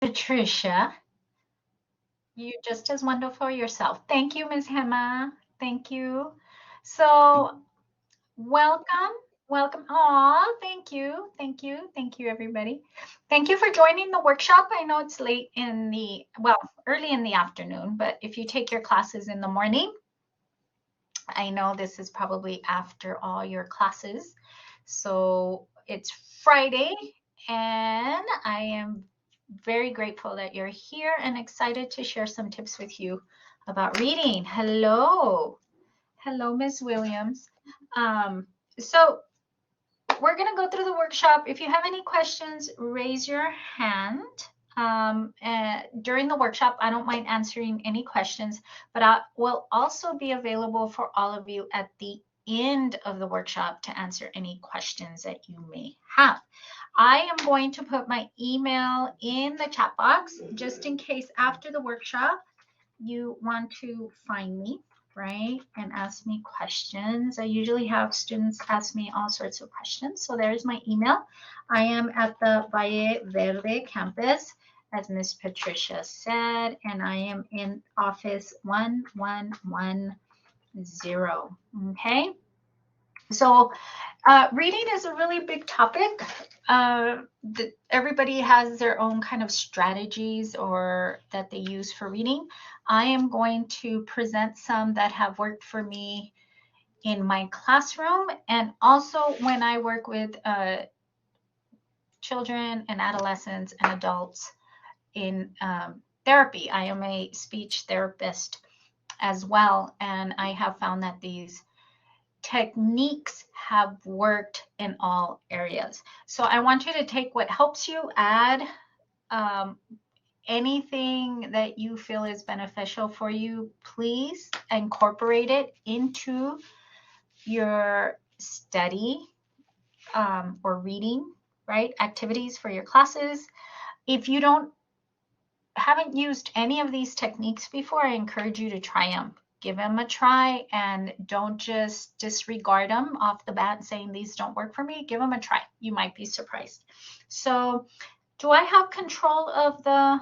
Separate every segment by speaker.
Speaker 1: Patricia, you're just as wonderful yourself. Thank you, Ms. Hema. Thank you. So, welcome, welcome. Aw, thank you, thank you, thank you, everybody. Thank you for joining the workshop. I know it's late in the, well, early in the afternoon, but if you take your classes in the morning, I know this is probably after all your classes. So, it's Friday, and I am very grateful that you're here and excited to share some tips with you about reading. Hello. Hello, Ms. Williams. So we're going to go through the workshop. If you have any questions, raise your hand. During the workshop, I don't mind answering any questions, but I will also be available for all of you at the end of the workshop to answer any questions that you may have. I am going to put my email in the chat box just in case after the workshop you want to find me, right, and ask me questions. I usually have students ask me all sorts of questions. So there's my email. I am at the Valle Verde campus, as Miss Patricia said, and I am in office 1110. Okay. So reading is a really big topic. Everybody has their own kind of strategies or that they use for reading. I am going to present some that have worked for me in my classroom and also when I work with children and adolescents and adults in therapy. I am a speech therapist as well, and I have found that these techniques have worked in all areas. So I want you to take what helps you, add anything that you feel is beneficial for you. Please incorporate it into your study or reading, right? Activities for your classes. If you haven't used any of these techniques before, I encourage you to try them. Give them a try and don't just disregard them off the bat saying these don't work for me. Give them a try. You might be surprised. So, do I have control of the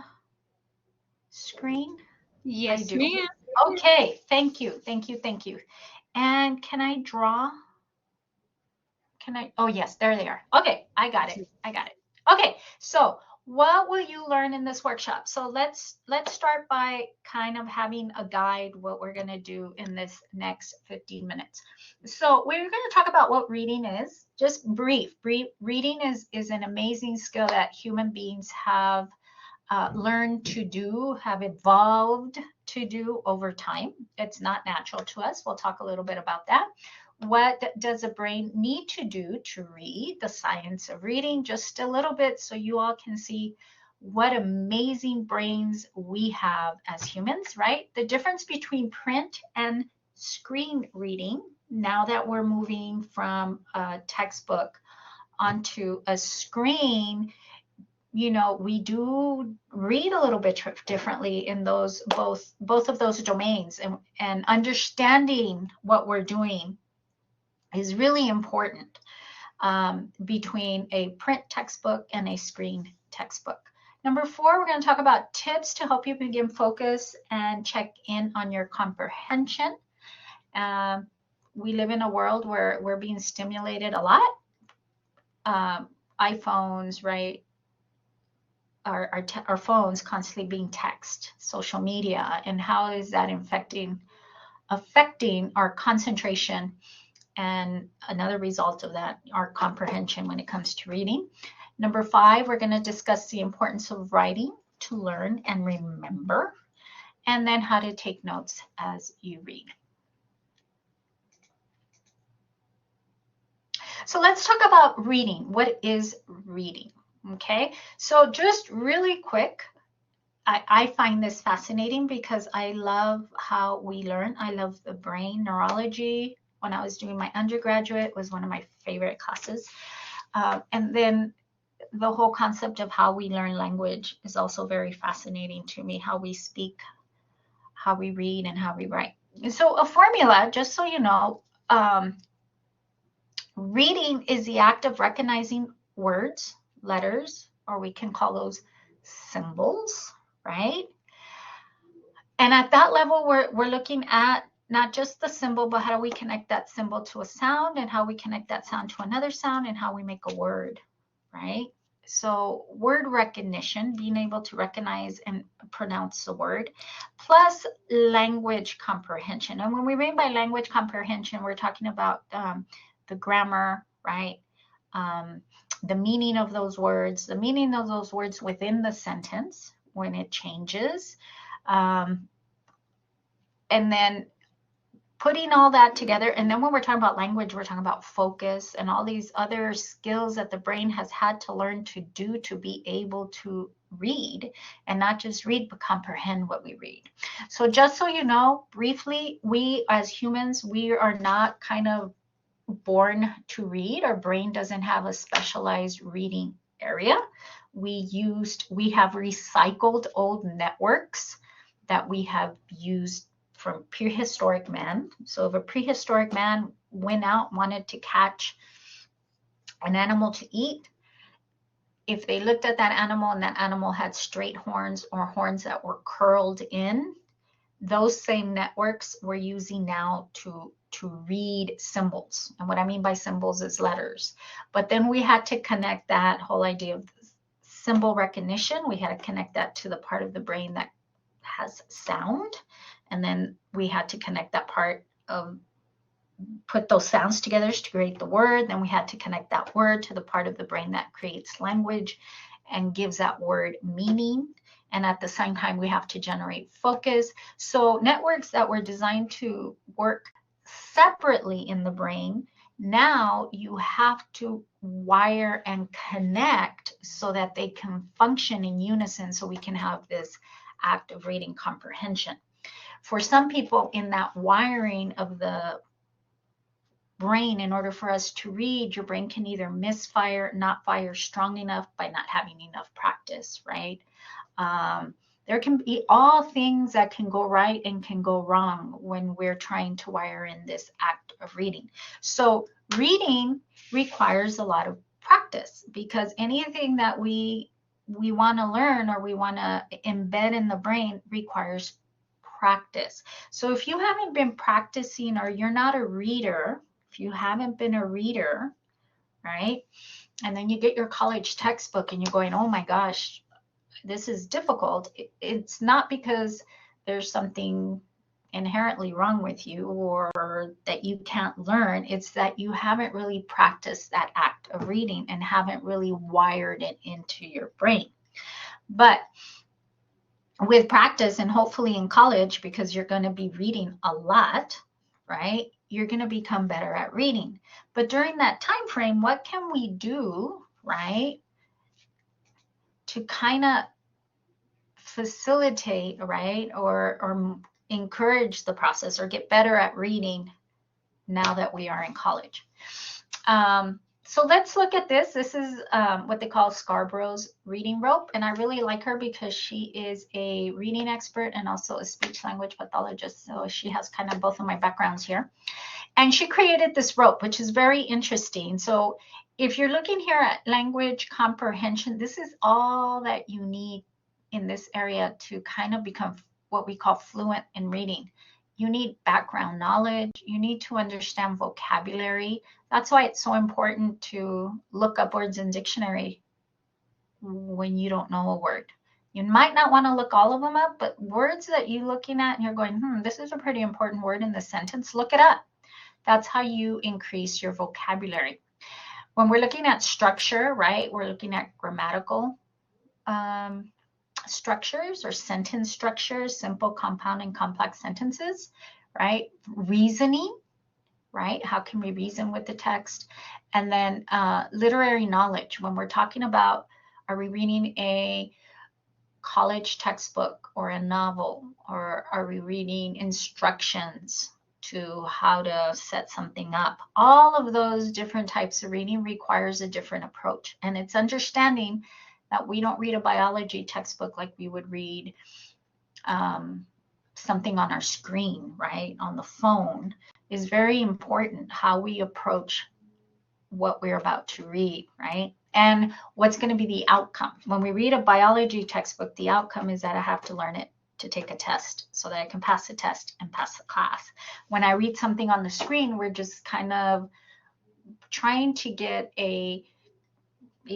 Speaker 1: screen? I
Speaker 2: Yes,
Speaker 1: do.
Speaker 2: ma'am.
Speaker 1: Okay, thank you, thank you, thank you. And can I draw? Can I? Oh, yes, there they are. Okay, I got it. I got it. Okay, so what will you learn in this workshop? So let's start by kind of having a guide what we're going to do in this next 15 minutes. So we're going to talk about what reading is. Just brief. Reading is an amazing skill that human beings have learned to do, have evolved to do over time. It's not natural to us. We'll talk a little bit about that. What does a brain need to do to read? The science of reading, just a little bit so you all can see what amazing brains we have as humans, right? The difference between print and screen reading, now that we're moving from a textbook onto a screen, we do read a little bit differently in those both of those domains, and understanding what we're doing is really important between a print textbook and a screen textbook. Number 4, we're going to talk about tips to help you begin focus and check in on your comprehension. We live in a world where we're being stimulated a lot. iPhones, right? Our phones constantly being text, social media, and how is that affecting our concentration, and another result of that, our comprehension when it comes to reading. Number 5, we're going to discuss the importance of writing to learn and remember, and then how to take notes as you read. So let's talk about reading. What is reading? Okay, so just really quick, I find this fascinating because I love how we learn. I love the brain neurology. When I was doing my undergraduate, it was one of my favorite classes. And then the whole concept of how we learn language is also very fascinating to me, how we speak, how we read, and how we write. So a formula, just so you know, reading is the act of recognizing words, letters, or we can call those symbols, right? And at that level, we're looking at not just the symbol, but how do we connect that symbol to a sound, and how we connect that sound to another sound, and how we make a word, right? So word recognition, being able to recognize and pronounce the word, plus language comprehension. And when we mean by language comprehension, we're talking about the grammar, right? The meaning of those words, the meaning of those words within the sentence when it changes. And then putting all that together. And then when we're talking about language, we're talking about focus and all these other skills that the brain has had to learn to do to be able to read, and not just read, but comprehend what we read. So just so you know, briefly, we as humans, we are not kind of born to read. Our brain doesn't have a specialized reading area. We have recycled old networks that we have used from prehistoric man. So if a prehistoric man went out, wanted to catch an animal to eat, if they looked at that animal and that animal had straight horns or horns that were curled in, those same networks we're using now to read symbols. And what I mean by symbols is letters. But then we had to connect that whole idea of symbol recognition. We had to connect that to the part of the brain that has sound. And then we had to connect that part of, put those sounds together to create the word. Then we had to connect that word to the part of the brain that creates language and gives that word meaning. And at the same time, we have to generate focus. So networks that were designed to work separately in the brain, now you have to wire and connect so that they can function in unison, so we can have this act of reading comprehension. For some people, in that wiring of the brain, in order for us to read, your brain can either misfire, not fire strong enough by not having enough practice, right? There can be all things that can go right and can go wrong when we're trying to wire in this act of reading. So reading requires a lot of practice, because anything that we want to learn or we want to embed in the brain requires practice. So if you haven't been practicing, or you're not a reader, if you haven't been a reader, right? And then you get your college textbook and you're going, oh my gosh, this is difficult. It's not because there's something inherently wrong with you or that you can't learn. It's that you haven't really practiced that act of reading and haven't really wired it into your brain. But with practice, and hopefully in college, because you're going to be reading a lot, right? You're going to become better at reading. But during that time frame, what can we do, right, to kind of facilitate, right, or encourage the process or get better at reading now that we are in college? So let's look at this. This is what they call Scarborough's reading rope. And I really like her because she is a reading expert and also a speech language pathologist. So she has kind of both of my backgrounds here. And she created this rope, which is very interesting. So if you're looking here at language comprehension, this is all that you need in this area to kind of become what we call fluent in reading. You need background knowledge. You need to understand vocabulary. That's why it's so important to look up words in dictionary when you don't know a word. You might not want to look all of them up, but words that you're looking at and you're going, this is a pretty important word in this sentence, look it up. That's how you increase your vocabulary. When we're looking at structure, right, we're looking at grammatical structures or sentence structures, simple, compound, and complex sentences, right? Reasoning, right? How can we reason with the text? And then literary knowledge. When we're talking about, are we reading a college textbook or a novel, or are we reading instructions to how to set something up? All of those different types of reading requires a different approach. And it's understanding that we don't read a biology textbook like we would read something on our screen, right? On the phone is very important, how we approach what we're about to read, right? And what's going to be the outcome? When we read a biology textbook, the outcome is that I have to learn it to take a test so that I can pass the test and pass the class. When I read something on the screen, we're just kind of trying to get a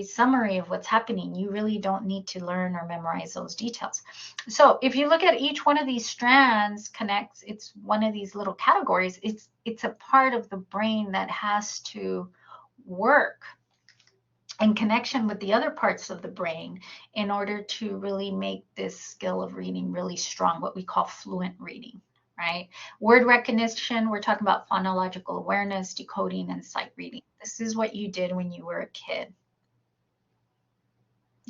Speaker 1: summary of what's happening. You really don't need to learn or memorize those details. So if you look at each one of these strands connects, it's one of these little categories. It's a part of the brain that has to work in connection with the other parts of the brain in order to really make this skill of reading really strong, what we call fluent reading, right? Word recognition, we're talking about phonological awareness, decoding, and sight reading. This is what you did when you were a kid.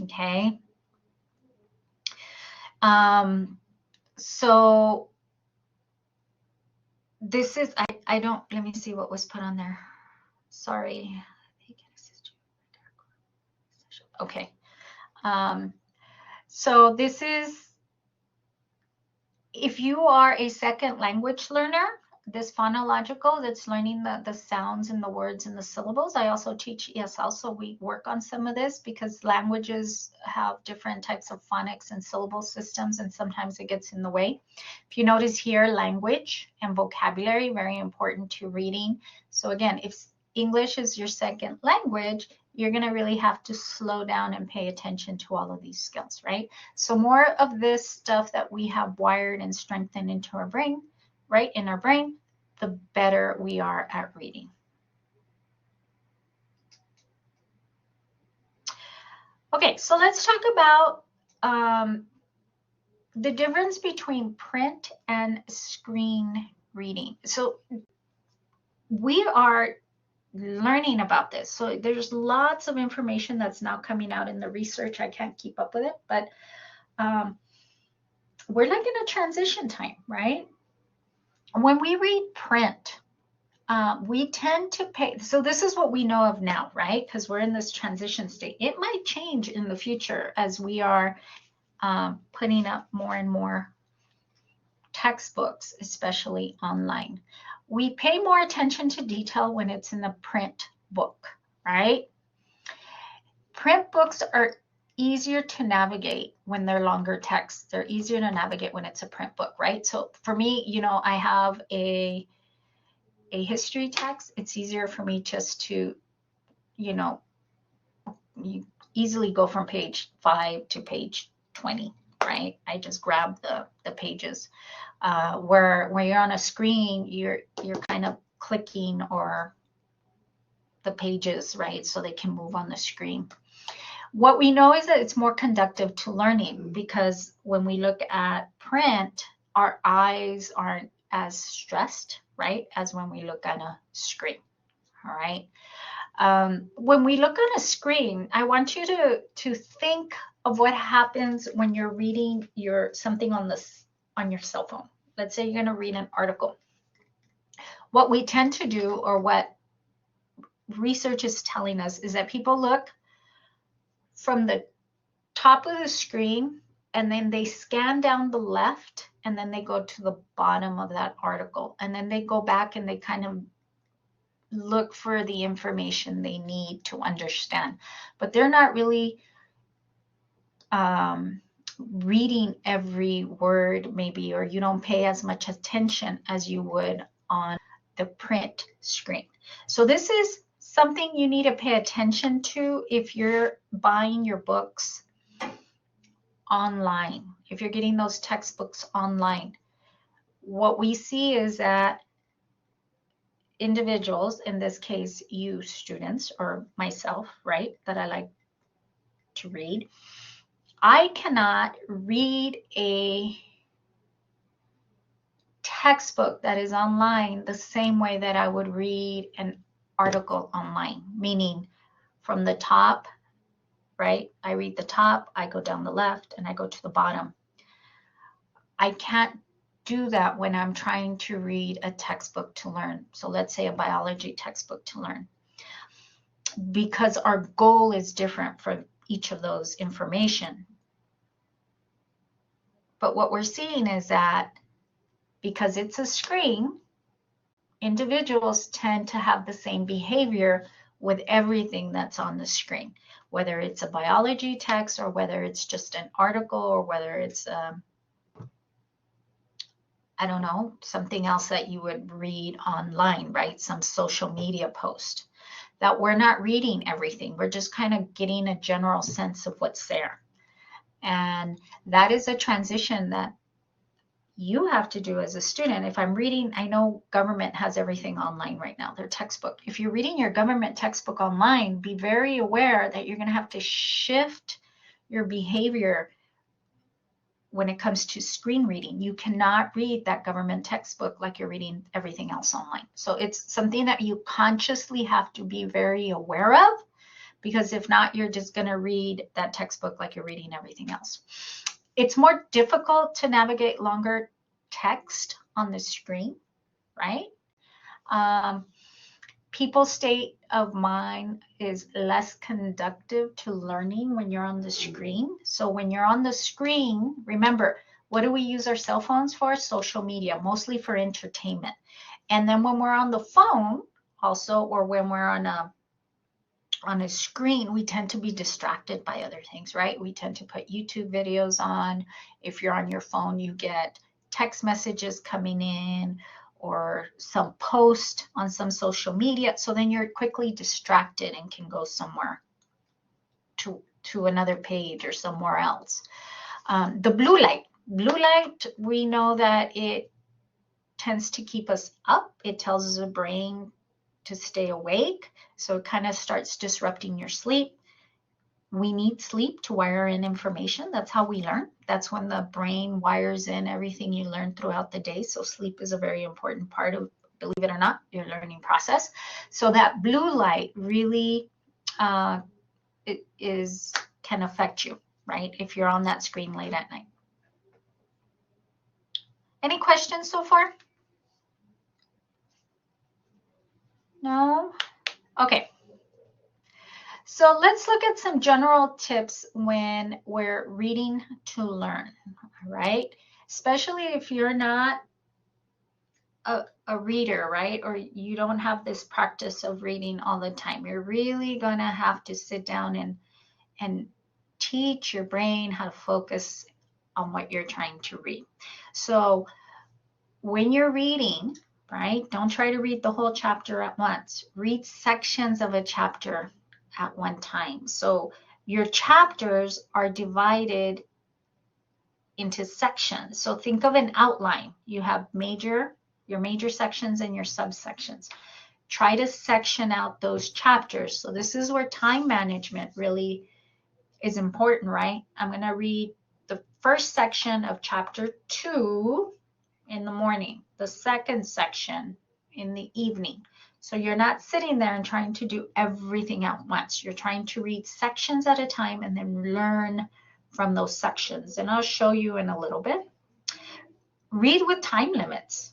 Speaker 1: Okay. So this is, I don't, let me see what was put on there. Sorry. Okay. So this is, if you are a second language learner, this phonological, that's learning the sounds and the words and the syllables. I also teach ESL, so we work on some of this because languages have different types of phonics and syllable systems, and sometimes it gets in the way. If you notice here, language and vocabulary, very important to reading. So again, if English is your second language, you're going to really have to slow down and pay attention to all of these skills, right? So more of this stuff that we have wired and strengthened into our brain, right, in our brain, the better we are at reading. Okay, so let's talk about the difference between print and screen reading. So we are learning about this. So there's lots of information that's now coming out in the research. I can't keep up with it, but we're like in a transition time, right? When we read print, we tend to pay. So this is what we know of now, right? Because we're in this transition state. It might change in the future as we are putting up more and more textbooks, especially online. We pay more attention to detail when it's in the print book, right? Print books are easier to navigate when they're longer text. They're easier to navigate when it's a print book, right? So for me, you know, I have a history text. It's easier for me just to, you know, you easily go from page 5 to page 20, right? I just grab the pages. Where when you're on a screen, you're kind of clicking or the pages, right? So they can move on the screen. What we know is that it's more conducive to learning because when we look at print, our eyes aren't as stressed, right, as when we look on a screen. All right. When we look on a screen, I want you to think of what happens when you're reading something on your cell phone. Let's say you're going to read an article. What we tend to do, or what research is telling us, is that people look from the top of the screen and then they scan down the left and then they go to the bottom of that article and then they go back and they kind of look for the information they need to understand, but they're not really reading every word maybe, or you don't pay as much attention as you would on the print screen. So this is something you need to pay attention to if you're buying your books online, if you're getting those textbooks online. What we see is that individuals, in this case you students or myself, right, that I like to read, I cannot read a textbook that is online the same way that I would read an article online, meaning from the top, right? I read the top, I go down the left, and I go to the bottom. I can't do that when I'm trying to read a textbook to learn. So let's say a biology textbook to learn, because our goal is different for each of those information. But what we're seeing is that because it's a screen, individuals tend to have the same behavior with everything that's on the screen, whether it's a biology text or whether it's just an article or whether it's, I don't know, something else that you would read online, right? Some social media post. That we're not reading everything. We're just kind of getting a general sense of what's there. And that is a transition that you have to do as a student. If I'm reading, I know government has everything online right now, their textbook. If you're reading your government textbook online, be very aware that you're going to have to shift your behavior when it comes to screen reading. You cannot read that government textbook like you're reading everything else online. So it's something that you consciously have to be very aware of, because if not, you're just going to read that textbook like you're reading everything else. It's more difficult to navigate longer text on the screen, right? People's state of mind is less conducive to learning when you're on the screen. So when you're on the screen, remember, what do we use our cell phones for? Social media, mostly for entertainment. And then when we're on the phone also, or when we're on a screen, we tend to be distracted by other things, right? We tend to put YouTube videos on. If you're on your phone, you get text messages coming in or some post on some social media. So then you're quickly distracted and can go somewhere to another page or somewhere else. The blue light, we know that it tends to keep us up. It tells the brain to stay awake. So it kind of starts disrupting your sleep. We need sleep to wire in information. That's how we learn. That's when the brain wires in everything you learn throughout the day. So sleep is a very important part of, believe it or not, your learning process. So that blue light really can affect you, right? If you're on that screen late at night. Any questions so far? No? Okay. So let's look at some general tips when we're reading to learn, all right? Especially if you're not a reader, right? Or you don't have this practice of reading all the time. You're really gonna have to sit down and teach your brain how to focus on what you're trying to read. So when you're reading, right, don't try to read the whole chapter at once. Read sections of a chapter at one time. So your chapters are divided into sections. So think of an outline. You have your major sections and your subsections. Try to section out those chapters. So this is where time management really is important, right? I'm going to read the first section of chapter 2 in the morning, the second section in the evening. So you're not sitting there and trying to do everything at once. You're trying to read sections at a time and then learn from those sections. And I'll show you in a little bit. Read with time limits,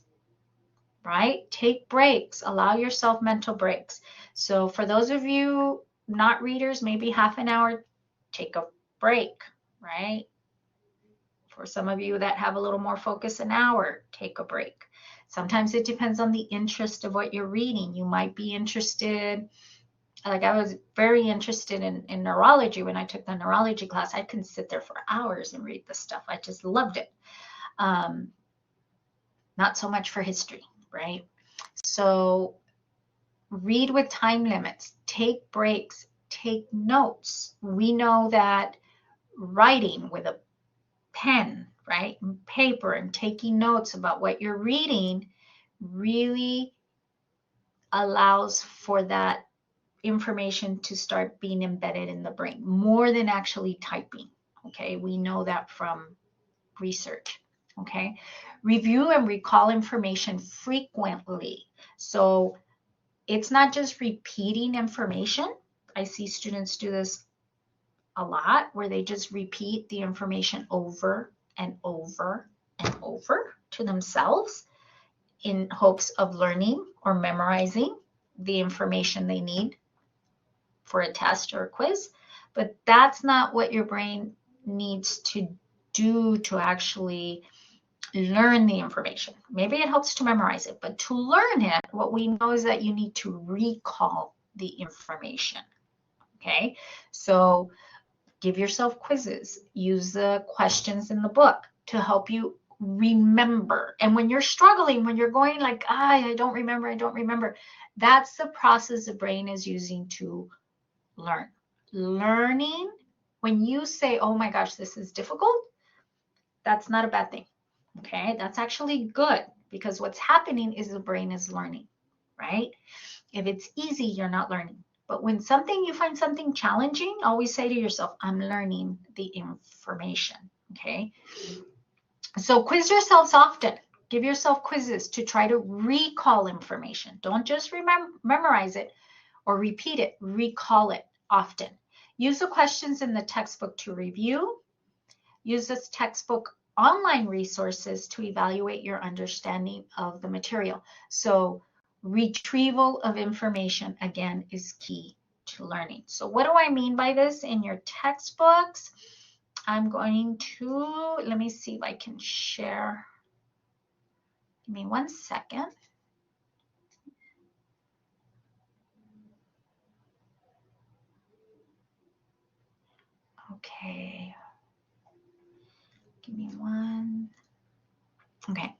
Speaker 1: right? Take breaks. Allow yourself mental breaks. So for those of you not readers, maybe half an hour, take a break, right? For some of you that have a little more focus, an hour, take a break. Sometimes it depends on the interest of what you're reading. You might be interested, like I was very interested in neurology when I took the neurology class. I could sit there for hours and read this stuff. I just loved it. Not so much for history, right? So read with time limits, take breaks, take notes. We know that writing with a pen, right, and paper, and taking notes about what you're reading really allows for that information to start being embedded in the brain more than actually typing. Okay, we know that from research. Okay, review and recall information frequently. So it's not just repeating information. I see students do this a lot where they just repeat the information over and over and over to themselves in hopes of learning or memorizing the information they need for a test or a quiz. But that's not what your brain needs to do to actually learn the information. Maybe it helps to memorize it, but to learn it, what we know is that you need to recall the information. Okay, so give yourself quizzes. Use the questions in the book to help you remember. And when you're struggling, when you're going like, I don't remember, that's the process the brain is using to learn. Learning, when you say, oh my gosh, this is difficult, that's not a bad thing. Okay, that's actually good, because what's happening is the brain is learning, right? If it's easy, you're not learning. But when you find something challenging, always say to yourself, I'm learning the information, okay? So quiz yourselves often. Give yourself quizzes to try to recall information. Don't just memorize it or repeat it, recall it often. Use the questions in the textbook to review. Use this textbook online resources to evaluate your understanding of the material. So retrieval of information, again, is key to learning. So what do I mean by this? In your textbooks, I'm going to, let me see if I can share. Give me 1 second. Okay. Give me one. Okay.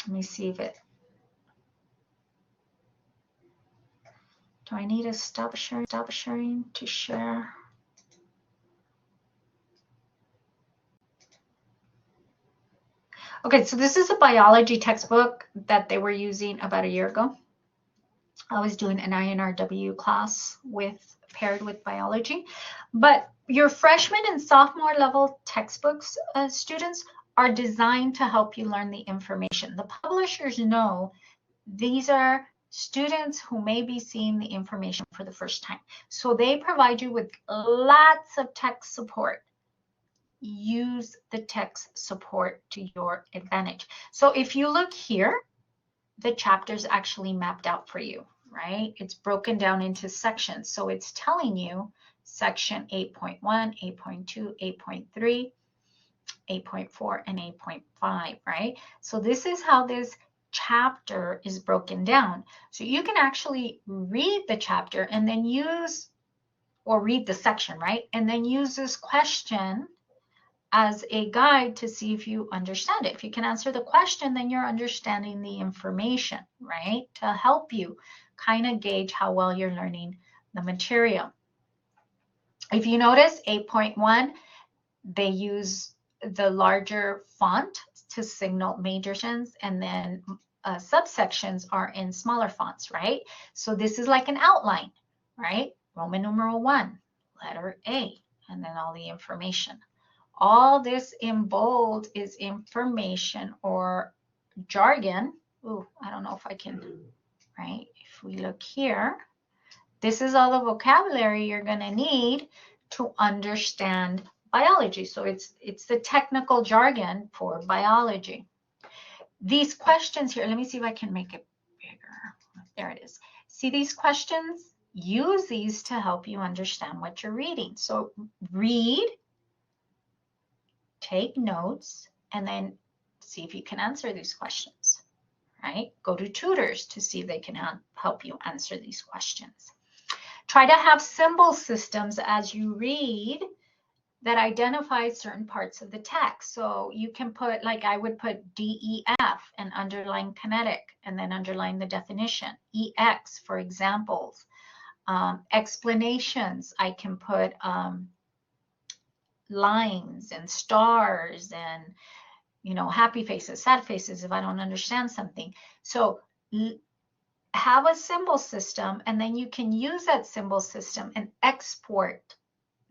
Speaker 1: Let me see if it, do I need to stop sharing to share? Okay, so this is a biology textbook that they were using about a year ago. I was doing an INRW class paired with biology, but your freshman and sophomore level textbooks, students, are designed to help you learn the information. The publishers know these are students who may be seeing the information for the first time. So they provide you with lots of text support. Use the text support to your advantage. So if you look here, the chapter's actually mapped out for you, right? It's broken down into sections. So it's telling you section 8.1, 8.2, 8.3, 8.4, and 8.5, right? So this is how this chapter is broken down. So you can actually read the chapter and then read the section, right? And then use this question as a guide to see if you understand it. If you can answer the question, then you're understanding the information, right? To help you kind of gauge how well you're learning the material. If you notice 8.1, they use the larger font to signal major sections, and then subsections are in smaller fonts, right? So this is like an outline, right? Roman numeral 1, letter A, and then all the information. All this in bold is information or jargon. Ooh, I don't know if I can, right? If we look here, this is all the vocabulary you're going to need to understand biology. So it's the technical jargon for biology. These questions here, let me see if I can make it bigger. There it is. See these questions? Use these to help you understand what you're reading. So read, take notes, and then see if you can answer these questions, right? Go to tutors to see if they can help you answer these questions. Try to have symbol systems as you read that identify certain parts of the text. So you can put, like I would put DEF and underline kinetic and then underline the definition. EX for examples. Explanations, I can put lines and stars and, you know, happy faces, sad faces if I don't understand something. So have a symbol system, and then you can use that symbol system and export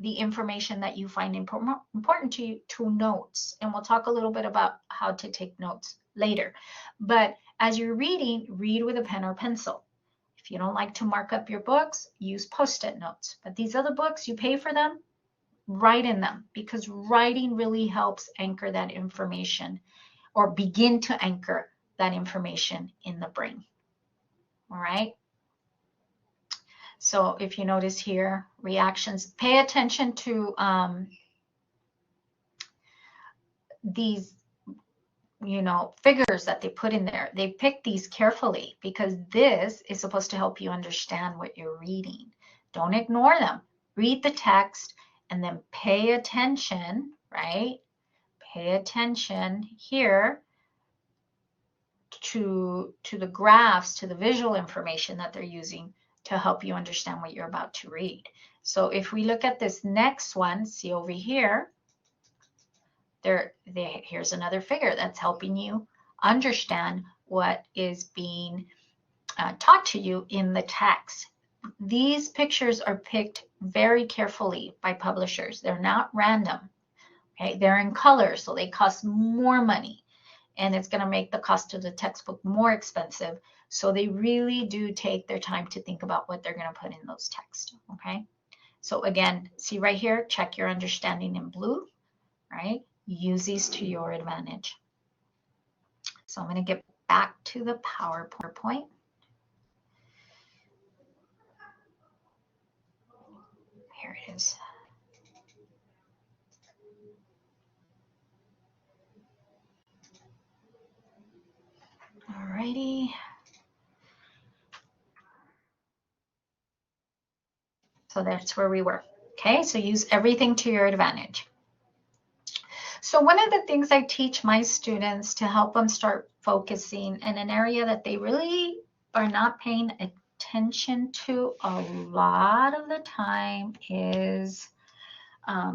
Speaker 1: the information that you find important to you to notes. And we'll talk a little bit about how to take notes later. But as you're reading, read with a pen or pencil. If you don't like to mark up your books, use Post-it notes. But these other books, you pay for them, write in them, because writing really helps anchor that information or begin to anchor that information in the brain. All right. So if you notice here, reactions, pay attention to these figures that they put in there. They pick these carefully because this is supposed to help you understand what you're reading. Don't ignore them. Read the text and then pay attention, right? Pay attention here to the graphs, to the visual information that they're using to help you understand what you're about to read. So if we look at this next one, see over here, here's another figure that's helping you understand what is being taught to you in the text. These pictures are picked very carefully by publishers. They're not random. Okay, they're in color, so they cost more money, and it's going to make the cost of the textbook more expensive. So they really do take their time to think about what they're going to put in those texts. Okay, so again, see right here, check your understanding in blue, right? Use these to your advantage. So I'm going to get back to the PowerPoint. Here it is. Alrighty. So that's where we were. Okay, so use everything to your advantage. So one of the things I teach my students to help them start focusing in an area that they really are not paying attention to a lot of the time is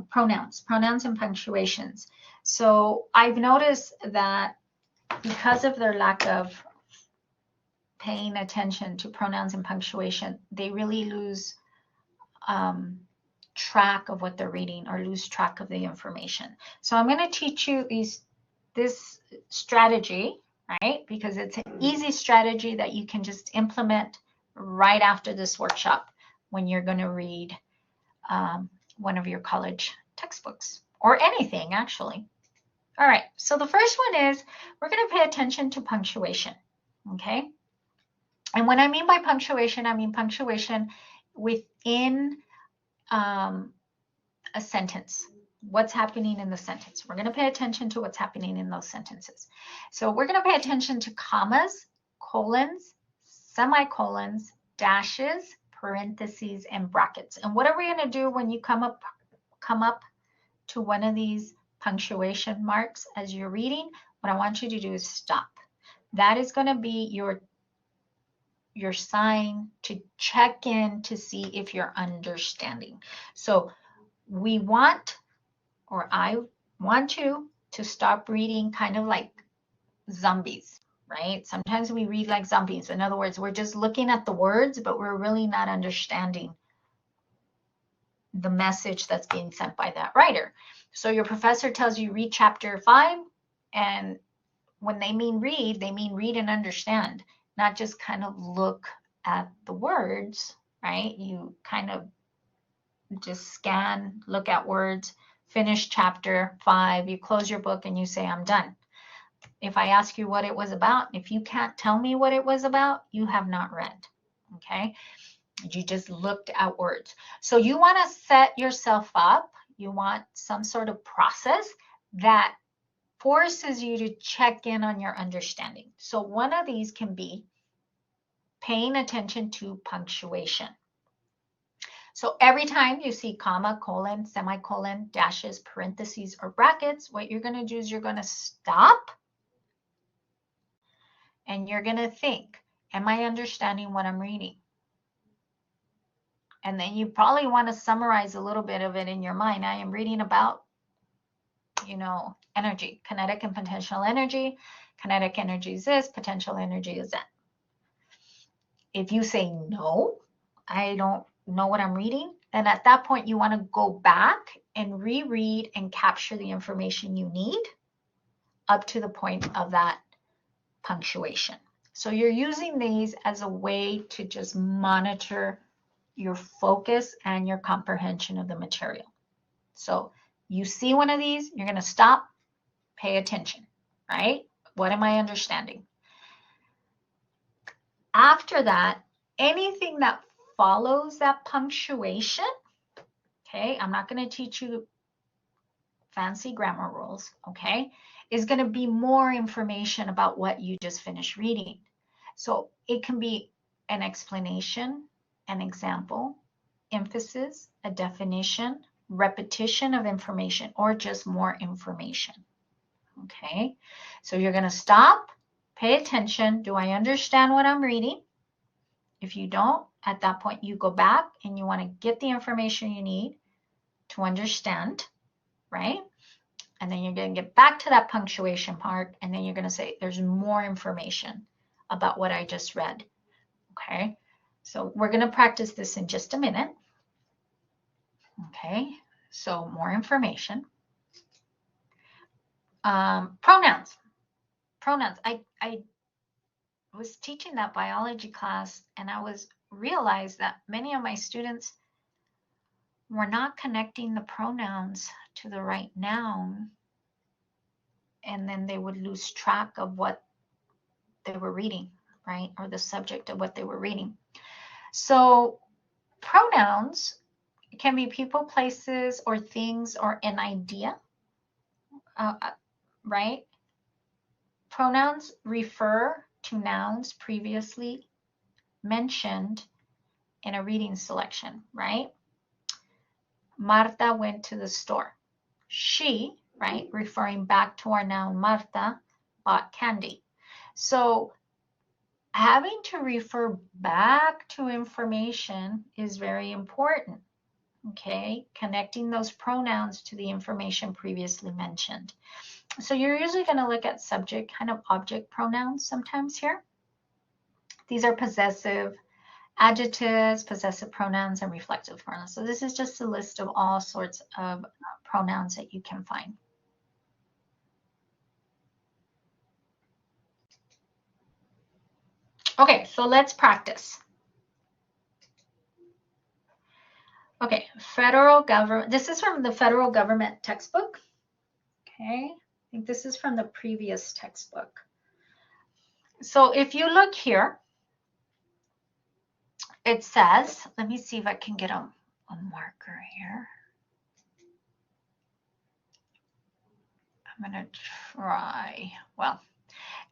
Speaker 1: pronouns and punctuations. So I've noticed that because of their lack of paying attention to pronouns and punctuation, they really lose track of what they're reading or lose track of the information. So I'm going to teach you this strategy, right? Because it's an easy strategy that you can just implement right after this workshop when you're going to read one of your college textbooks or anything, actually. All right, so the first one is we're going to pay attention to punctuation, okay? And when I mean by punctuation, I mean punctuation within a sentence. What's happening in the sentence? We're going to pay attention to what's happening in those sentences. So we're going to pay attention to commas, colons, semicolons, dashes, parentheses, and brackets. And what are we going to do when you come up to one of these punctuation marks as you're reading? What I want you to do is stop. That is going to be your sign to check in to see if you're understanding. So we want, or I want you to stop reading kind of like zombies, right? Sometimes we read like zombies. In other words, we're just looking at the words, but we're really not understanding the message that's being sent by that writer. So your professor tells you read chapter 5, and when they mean read and understand, not just kind of look at the words, right? You kind of just scan, look at words, finish chapter 5, you close your book and you say, I'm done. If I ask you what it was about, if you can't tell me what it was about, you have not read, okay? You just looked at words. So you want to set yourself up. You want some sort of process that forces you to check in on your understanding. So one of these can be paying attention to punctuation. So every time you see comma, colon, semicolon, dashes, parentheses, or brackets, what you're going to do is you're going to stop and you're going to think, am I understanding what I'm reading? And then you probably want to summarize a little bit of it in your mind. I am reading about, energy, kinetic and potential energy. Kinetic energy is this, potential energy is that. If you say, no, I don't know what I'm reading, then at that point you want to go back and reread and capture the information you need up to the point of that punctuation. So you're using these as a way to just monitor your focus and your comprehension of the material. So you see one of these, you're going to stop, pay attention, right? What am I understanding? After that, anything that follows that punctuation, okay, I'm not going to teach you fancy grammar rules, okay, is going to be more information about what you just finished reading. So it can be an explanation, an example, emphasis, a definition, repetition of information, or just more information. Okay, so you're going to stop, pay attention. Do I understand what I'm reading? If you don't, at that point, you go back and you want to get the information you need to understand, right? And then you're going to get back to that punctuation part, and then you're going to say, there's more information about what I just read. Okay, so we're going to practice this in just a minute. Okay, so more information. Pronouns. Pronouns. I was teaching that biology class, and I realized that many of my students were not connecting the pronouns to the right noun, and then they would lose track of what they were reading, right? Or the subject of what they were reading. So pronouns can be people, places, or things, or an idea, right? Pronouns refer to nouns previously mentioned in a reading selection, right? Marta went to the store. She, right, referring back to our noun Marta, bought candy. So having to refer back to information is very important, okay? Connecting those pronouns to the information previously mentioned. So you're usually going to look at subject, kind of object pronouns sometimes here. These are possessive adjectives, possessive pronouns, and reflexive pronouns. So this is just a list of all sorts of pronouns that you can find. Okay, so let's practice. Okay, federal government. This is from the federal government textbook. Okay, I think this is from the previous textbook. So if you look here, it says, let me see if I can get a marker here. I'm going to try. Well,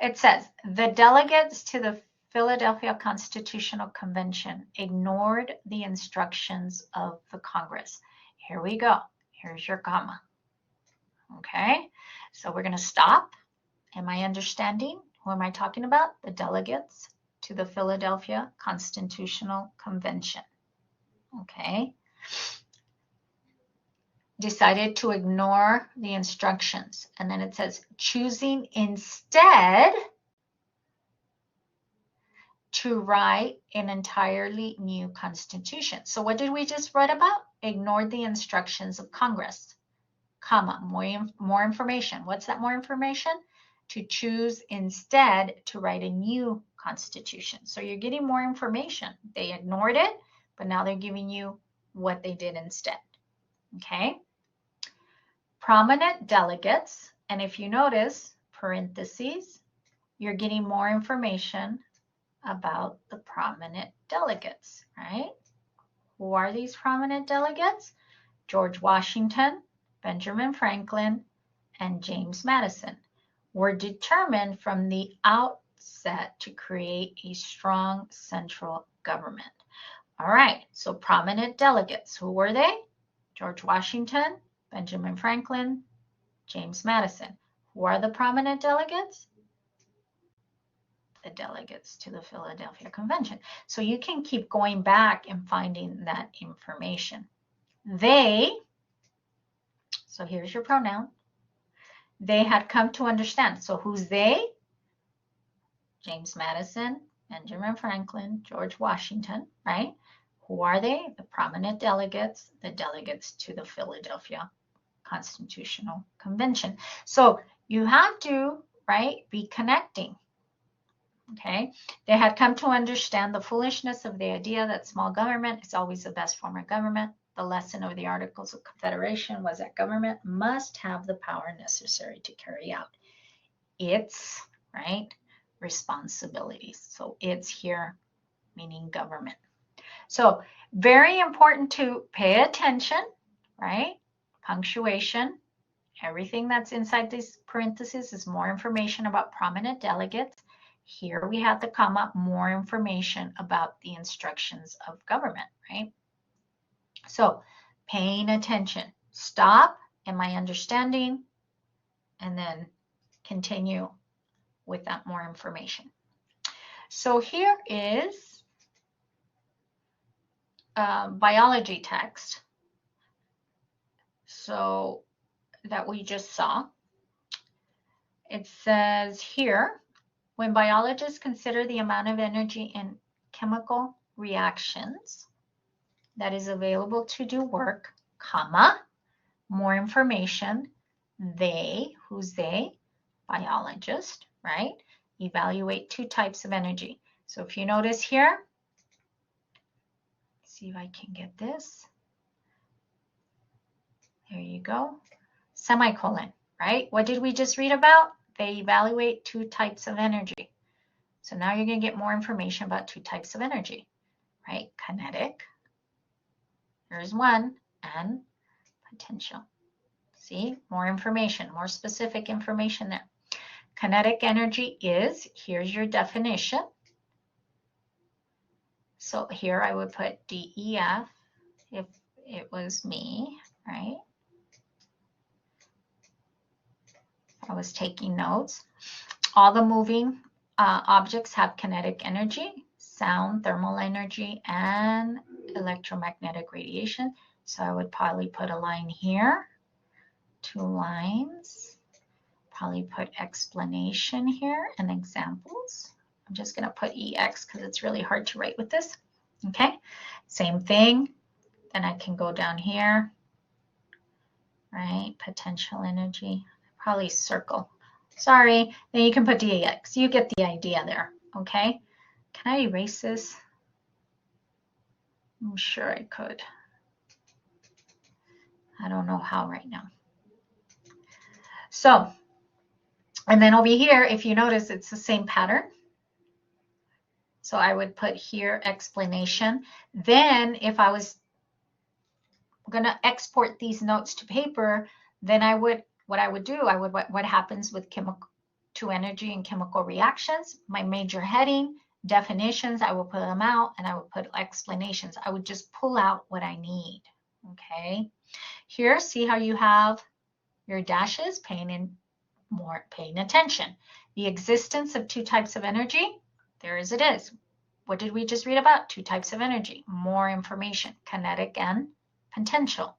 Speaker 1: it says the delegates to the Philadelphia Constitutional Convention ignored the instructions of the Congress. Here we go. Here's your comma. Okay, so we're going to stop. Am I understanding? Who am I talking about? The delegates to the Philadelphia Constitutional Convention. Okay. Decided to ignore the instructions. And then it says, choosing instead to write an entirely new constitution. So what did we just read about? Ignored the instructions of Congress, comma, more information. What's that more information? To choose instead to write a new constitution. So you're getting more information. They ignored it, but now they're giving you what they did instead. Okay. Prominent delegates, and if you notice, parentheses, you're getting more information about the prominent delegates, right? Who are these prominent delegates? George Washington, Benjamin Franklin, and James Madison were determined from the outset to create a strong central government. All right, so prominent delegates, who were they? George Washington, Benjamin Franklin, James Madison. Who are the prominent delegates? The delegates to the Philadelphia Convention. So you can keep going back and finding that information. They, so here's your pronoun, they had come to understand. So who's they? James Madison, Benjamin Franklin, George Washington, right? Who are they? The prominent delegates, the delegates to the Philadelphia Constitutional Convention. So you have to, right, be connecting. Okay, they had come to understand the foolishness of the idea that small government is always the best form of government. The lesson of the Articles of Confederation was that government must have the power necessary to carry out its, right, responsibilities. So it's here, meaning government. So very important to pay attention, right? Punctuation Everything that's inside these parentheses is more information about prominent delegates. Here we have the comma, more information about the instructions of government, right? So paying attention, stop, am I understanding? And then continue with that more information. So here is biology text. So that we just saw. It says here, when biologists consider the amount of energy in chemical reactions that is available to do work, comma, more information, they, who's they? Biologist, right? Evaluate two types of energy. So if you notice here, see if I can get this. There you go. Semicolon, right? What did we just read about? They evaluate two types of energy. So now you're going to get more information about two types of energy, right? Kinetic, here's one, and potential. See, more information, more specific information there. Kinetic energy is, here's your definition. So here I would put DEF if it was me, right? I was taking notes. All the moving objects have kinetic energy, sound, thermal energy, and electromagnetic radiation. So I would probably put a line here, 2 lines, probably put explanation here and examples. I'm just going to put EX because it's really hard to write with this. Okay, same thing. Then I can go down here, right? Potential energy, probably circle. Sorry, then you can put DEX. You get the idea there, okay? Can I erase this? I'm sure I could. I don't know how right now. So, and then over here, if you notice, it's the same pattern. So I would put here explanation. Then if I was going to export these notes to paper, then I would, what I would do, what happens with chemical to energy and chemical reactions, my major heading, definitions, I will put them out, and I would put explanations. I would just pull out what I need, okay? Here, see how you have your dashes, paying attention. The existence of two types of energy, there as it is. What did we just read about? Two types of energy, more information, kinetic and potential.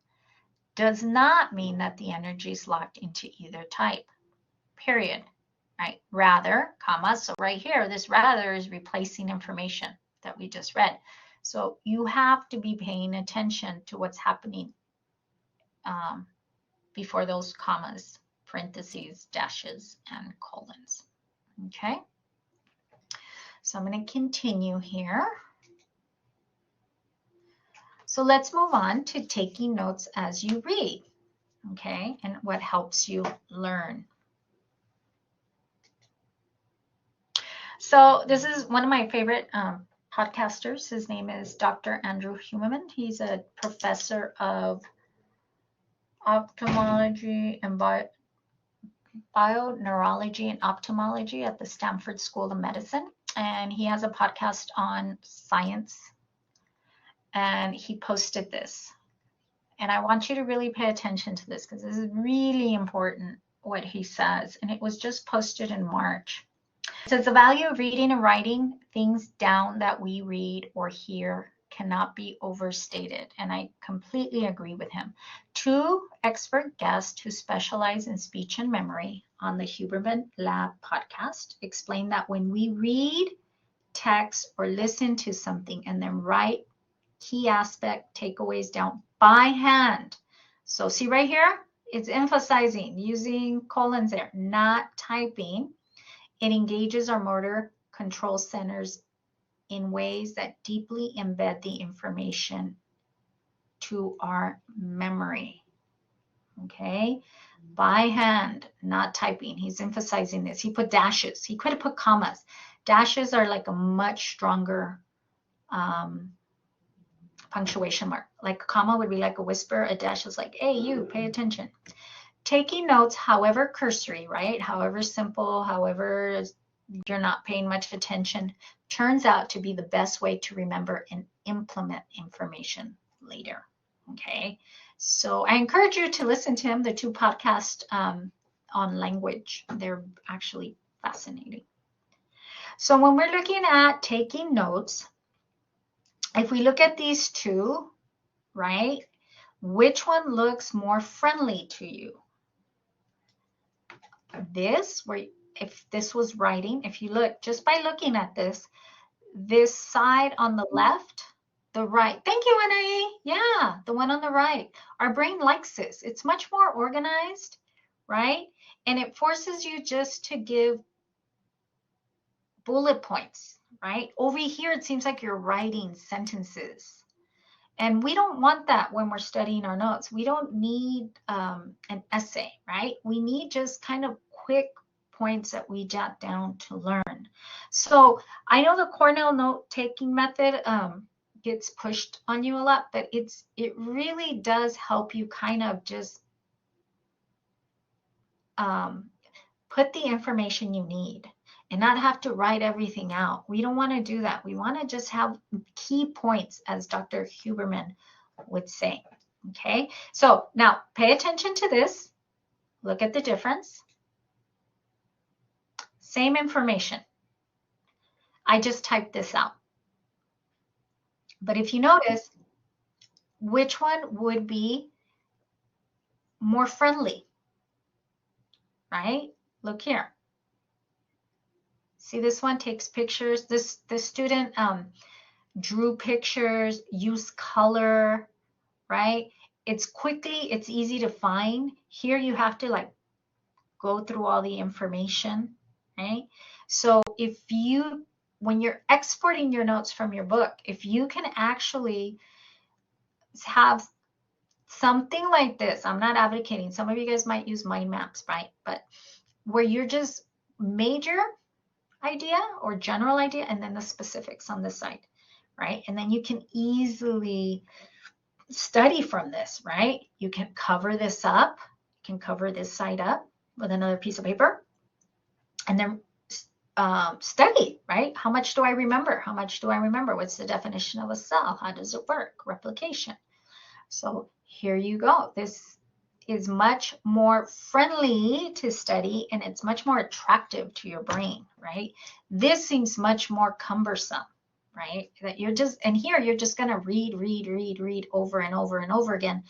Speaker 1: Does not mean that the energy is locked into either type, period. Right? Rather, comma, so right here, this rather is replacing information that we just read. So you have to be paying attention to what's happening before those commas, parentheses, dashes, and colons. Okay? So I'm going to continue here. So let's move on to taking notes as you read, okay, and what helps you learn. So this is one of my favorite podcasters. His name is Dr. Andrew Huberman. He's a professor of ophthalmology and bioneurology and ophthalmology at the Stanford School of Medicine. And he has a podcast on science. And he posted this. And I want you to really pay attention to this because this is really important what he says. And it was just posted in March. It says the value of reading and writing things down that we read or hear cannot be overstated. And I completely agree with him. 2 expert guests who specialize in speech and memory on the Huberman Lab podcast explain that when we read text or listen to something and then write key aspect takeaways down by hand. So see right here, it's emphasizing using colons there, not typing. It engages our motor control centers in ways that deeply embed the information to our memory. Okay, by hand, not typing. He's emphasizing this. He put dashes. He could have put commas. Dashes are like a much stronger punctuation mark. Like a comma would be like a whisper. A dash is like, hey, you, pay attention. taking notes, however cursory, right? However simple, however you're not paying much attention, turns out to be the best way to remember and implement information later. Okay. So I encourage you to listen to him, the 2 podcasts on language. They're actually fascinating. So when we're looking at taking notes, if we look at these 2, right, which one looks more friendly to you? This, where if this was writing, if you look, just by looking at this side on the left, the right. Thank you, Anae. Yeah, the one on the right. Our brain likes this. It's much more organized, right? And it forces you just to give bullet points, right? Over here, it seems like you're writing sentences. And we don't want that when we're studying our notes. We don't need an essay, right? We need just kind of quick points that we jot down to learn. So I know the Cornell note-taking method gets pushed on you a lot, but it really does help you kind of just put the information you need and not have to write everything out. We don't want to do that. We want to just have key points, as Dr. Huberman would say. Okay, so now pay attention to this. Look at the difference. Same information. I just typed this out. But if you notice, which one would be more friendly, right? Look here. See, this one takes pictures. This student drew pictures, used color, right? It's easy to find. Here you have to like go through all the information, right? So when you're exporting your notes from your book, if you can actually have something like this, I'm not advocating, some of you guys might use mind maps, right? But where you're just major idea or general idea and then the specifics on this side, right? And then you can easily study from this, right? You can cover this up, you can cover this side up with another piece of paper and then study, right? How much do I remember? How much do I remember? What's the definition of a cell? How does it work? Replication. So here you go. This is much more friendly to study and it's much more attractive to your brain, right? This seems much more cumbersome, right? That you're just, and here you're just going to read over and over and over again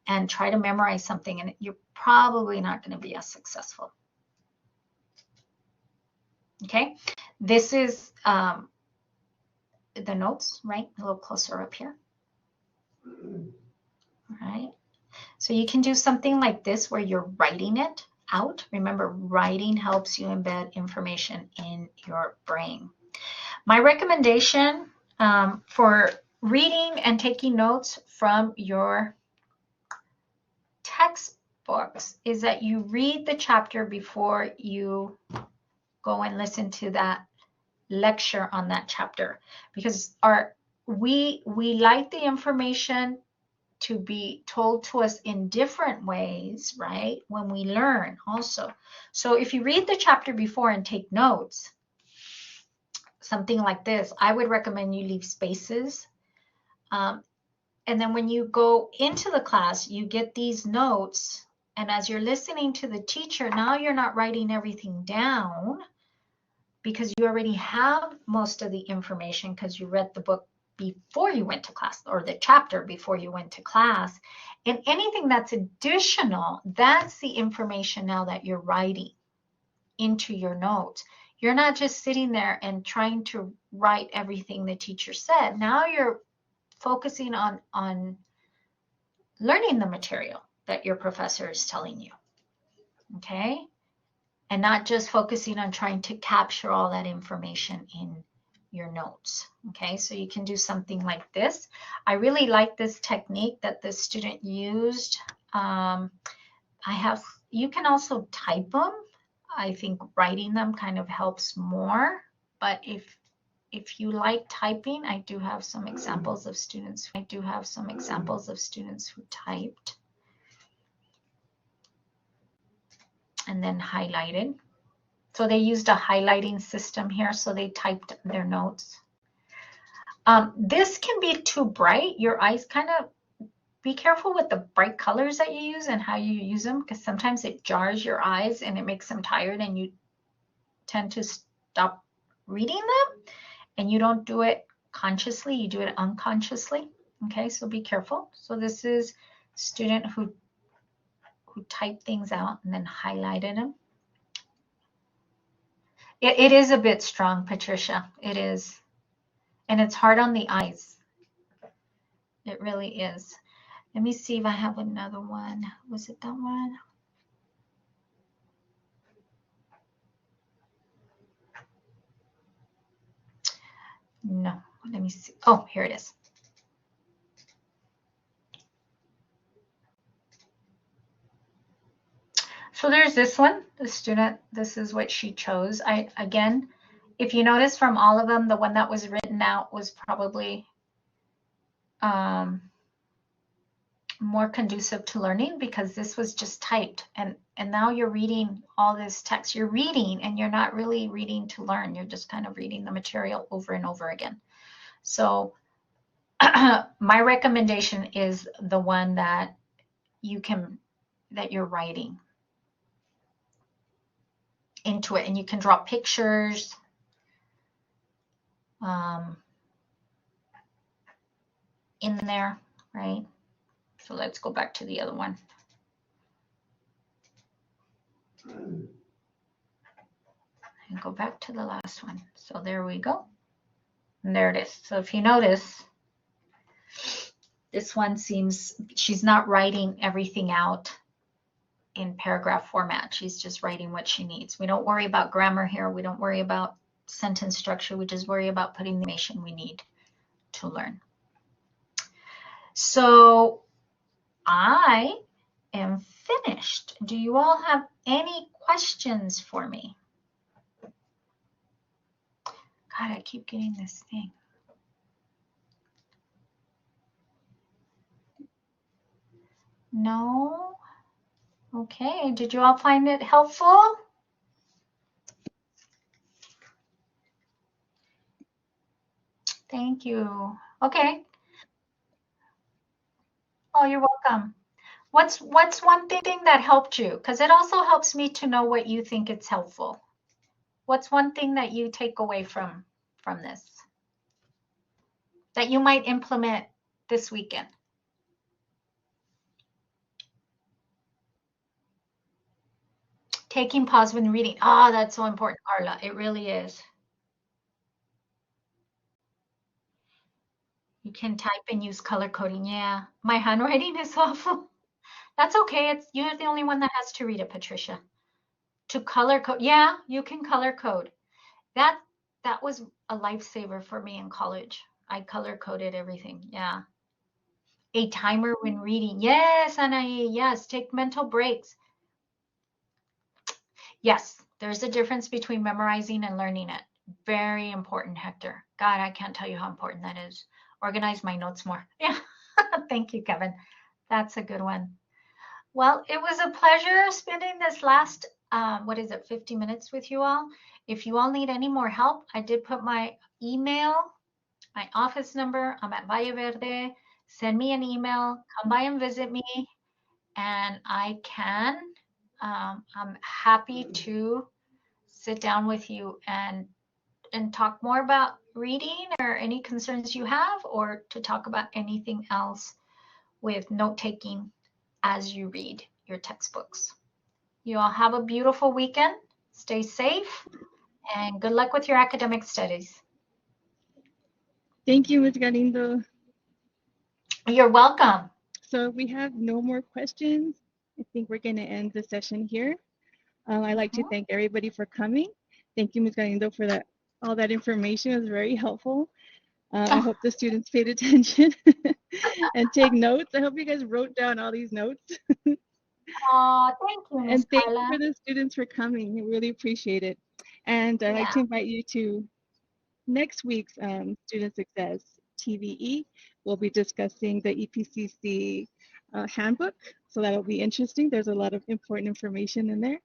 Speaker 1: and try to memorize something, and you're probably not going to be as successful. Okay, this is the notes, right? A little closer up here. All right. So you can do something like this where you're writing it out. Remember, writing helps you embed information in your brain. My recommendation for reading and taking notes from your textbooks is that you read the chapter before you go and listen to that lecture on that chapter, because we like the information to be told to us in different ways, right? When we learn also. So if you read the chapter before and take notes, something like this, I would recommend you leave spaces. And then when you go into the class, you get these notes. And as you're listening to the teacher, now you're not writing everything down because you already have most of the information because you read the book before you went to class, or the chapter before you went to class. And anything that's additional, that's the information now that you're writing into your notes. You're not just sitting there and trying to write everything the teacher said. Now you're focusing on learning the material that your professor is telling you, okay? And not just focusing on trying to capture all that information in your notes, okay? So you can do something like this. I really like this technique that the student used. You can also type them. I think writing them kind of helps more, but if you like typing, I do have some examples of students who typed. and then highlighted. So they used a highlighting system here, so they typed their notes. This can be too bright. Your eyes kind of, be careful with the bright colors that you use and how you use them, because sometimes it jars your eyes and it makes them tired and you tend to stop reading them, and you don't do it consciously, you do it unconsciously. Okay, so be careful. So this is student who typed things out and then highlighted them. It is a bit strong, Patricia. It is. And it's hard on the eyes. It really is. Let me see if I have another one. Was it that one? No, let me see. Oh, here it is. So there's this one, the student, this is what she chose. Again, if you notice from all of them, the one that was written out was probably more conducive to learning, because this was just typed, and now you're reading all this text. You're reading and you're not really reading to learn. You're just kind of reading the material over and over again. So my recommendation is the one that you're writing into it, and you can draw pictures. In there, right? So let's go back to the other one. And go back to the last one. So there we go. And there it is. So if you notice, this one seems, she's not writing everything out in paragraph format. She's just writing what she needs. We don't worry about grammar here. We don't worry about sentence structure. We just worry about putting the information we need to learn. So I am finished. Do you all have any questions for me? God, I keep getting this thing. No? Okay, did you all find it helpful? Thank you. Okay. Oh, you're welcome. What's one thing that helped you? Because it also helps me to know what you think it's helpful. What's one thing that you take away from this that you might implement this weekend? Taking pause when reading. Ah, that's so important, Carla. It really is. You can type and use color coding. Yeah, my handwriting is awful. That's okay. It's you're the only one that has to read it, Patricia. To color code. Yeah, you can color code. That was a lifesaver for me in college. I color coded everything. Yeah. A timer when reading. Yes, Anae. Yes, take mental breaks. Yes, there's a difference between memorizing and learning it. Very important, Hector. God, I can't tell you how important that is. Organize my notes more. Yeah. Thank you, Kevin. That's a good one. Well, it was a pleasure spending this last, 50 minutes with you all. If you all need any more help, I did put my email, my office number. I'm at Valle Verde. Send me an email. Come by and visit me, and I'm happy to sit down with you and talk more about reading or any concerns you have, or to talk about anything else with note taking as you read your textbooks. You all have a beautiful weekend. Stay safe and good luck with your academic studies.
Speaker 2: Thank you, Ms. Galindo.
Speaker 1: You're welcome.
Speaker 2: So if we have no more questions, I think we're going to end the session here. I'd like to thank everybody for coming. Thank you, Ms. Galindo, for that. All that information was very helpful. I hope the students paid attention and take notes. I hope you guys wrote down all these notes.
Speaker 1: Thank you, Ms.
Speaker 2: And thank
Speaker 1: Carla.
Speaker 2: you for the students for coming. I really appreciate it. And I'd like to invite you to next week's Student Success TVE. We'll be discussing the EPCC handbook, so that'll be interesting. There's a lot of important information in there.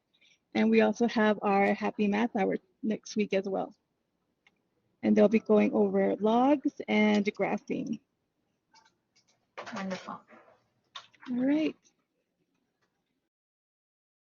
Speaker 2: And we also have our Happy Math Hour next week as well. And they'll be going over logs and graphing.
Speaker 1: Wonderful.
Speaker 2: All right.